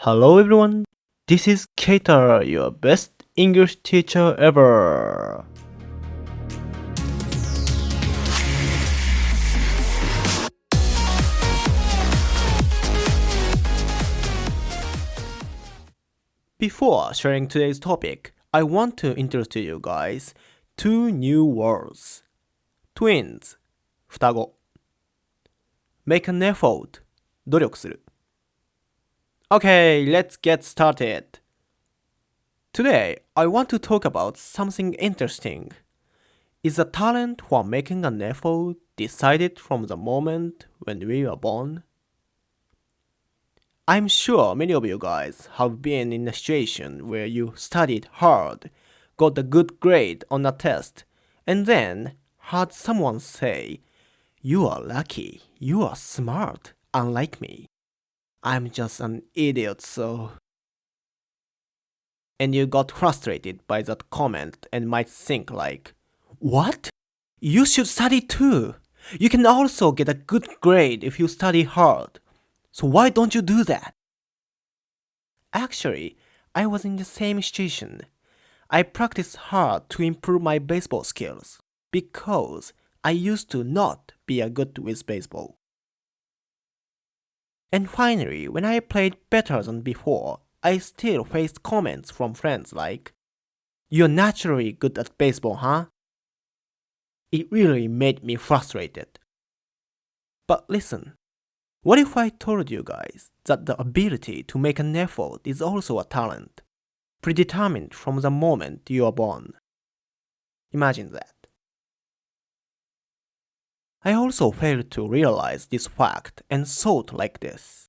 Hello everyone, this is Keita, your best English teacher ever. Before sharing today's topic, I want to introduce to you guys two new words. Twins, 双子. Make an effort, 努力する. Okay, let's get started. Today, I want to talk about something interesting. Is the talent for making an effort decided from the moment when we were born? I'm sure many of you guys have been in a situation where you studied hard, got a good grade on a test, and then heard someone say, "You are lucky, you are smart, unlike me. I'm just an idiot, so..." And you got frustrated by that comment and might think like, "What? You should study too. You can also get a good grade if you study hard. So why don't you do that?" Actually, I was in the same situation. I practiced hard to improve my baseball skills because I used to not be good with baseball. And finally, when I played better than before, I still faced comments from friends like, "You're naturally good at baseball, huh?" It really made me frustrated. But listen, what if I told you guys that the ability to make an effort is also a talent, predetermined from the moment you are born? Imagine that. I also failed to realize this fact and thought like this.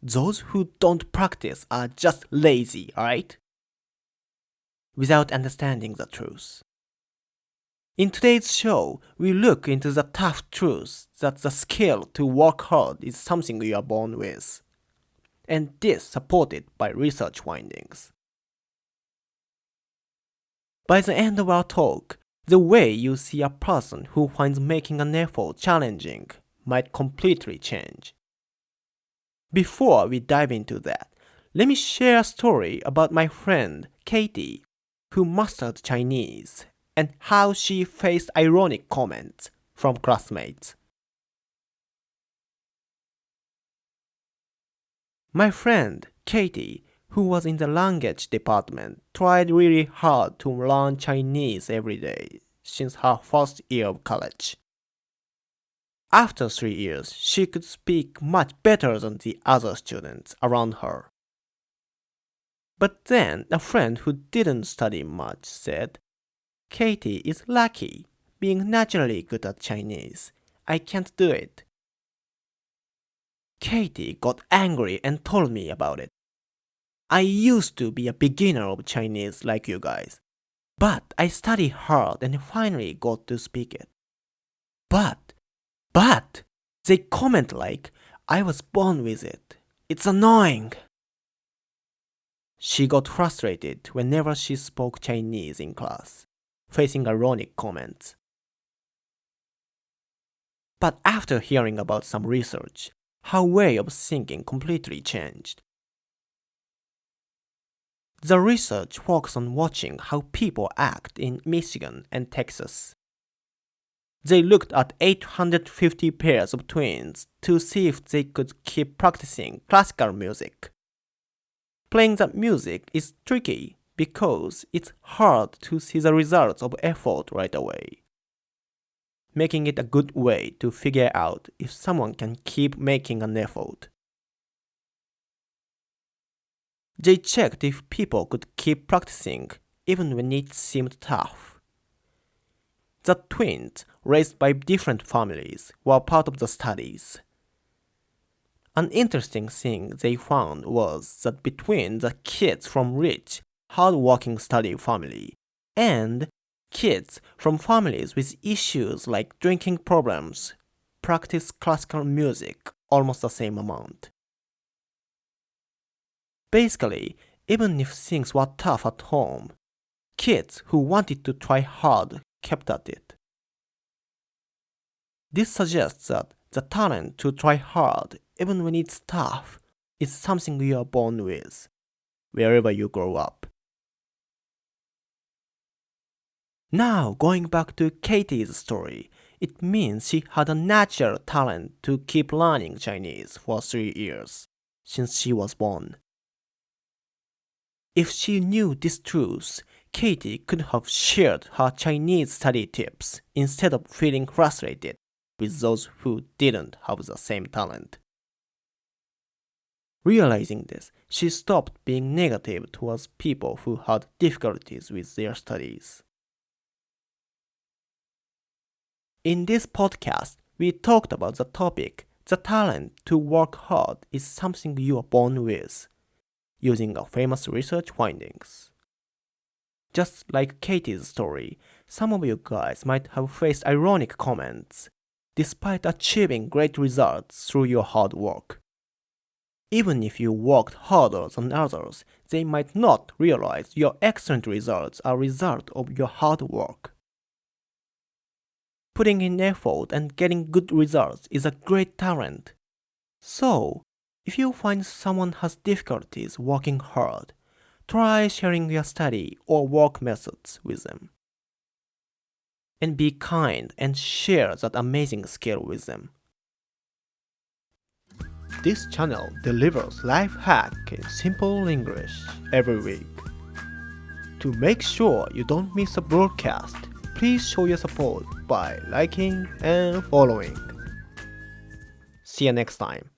Those who don't practice are just lazy, alright? Without understanding the truth. In today's show, we look into the tough truth that the skill to work hard is something we are born with. And this supported by research findings. By the end of our talk, the way you see a person who finds making an effort challenging might completely change. Before we dive into that, let me share a story about my friend Katie, who mastered Chinese, and how she faced ironic comments from classmates. My friend Katie, who was in the language department, tried really hard to learn Chinese every day since her first year of college. After 3 years, she could speak much better than the other students around her. But then a friend who didn't study much said, "Katie is lucky, being naturally good at Chinese. I can't do it." Katie got angry and told me about it. "I used to be a beginner of Chinese like you guys, but I studied hard and finally got to speak it. But, they comment like I was born with it. It's annoying." She got frustrated whenever she spoke Chinese in class, facing ironic comments. But after hearing about some research, her way of thinking completely changed. The research focused on watching how people act in Michigan and Texas. They looked at 850 pairs of twins to see if they could keep practicing classical music. Playing that music is tricky because it's hard to see the results of effort right away, making it a good way to figure out if someone can keep making an effort. They checked if people could keep practicing even when it seemed tough. The twins, raised by different families, were part of the studies. An interesting thing they found was that between the kids from rich, hard-working study family and kids from families with issues like drinking problems, practiced classical music almost the same amount. Basically, even if things were tough at home, kids who wanted to try hard kept at it. This suggests that the talent to try hard even when it's tough is something you are born with, wherever you grow up. Now, going back to Katie's story, it means she had a natural talent to keep learning Chinese for 3 years, since she was born. If she knew this truth, Katie could have shared her Chinese study tips instead of feeling frustrated with those who didn't have the same talent. Realizing this, she stopped being negative towards people who had difficulties with their studies. In this podcast, we talked about the topic, the talent to work hard is something you are born with, using our famous research findings. Just like Katie's story, some of you guys might have faced ironic comments, despite achieving great results through your hard work. Even if you worked harder than others, they might not realize your excellent results are a result of your hard work. Putting in effort and getting good results is a great talent. So, if you find someone has difficulties working hard, try sharing your study or work methods with them. And be kind and share that amazing skill with them. This channel delivers life hack in simple English every week. To make sure you don't miss a broadcast, please show your support by liking and following. See you next time.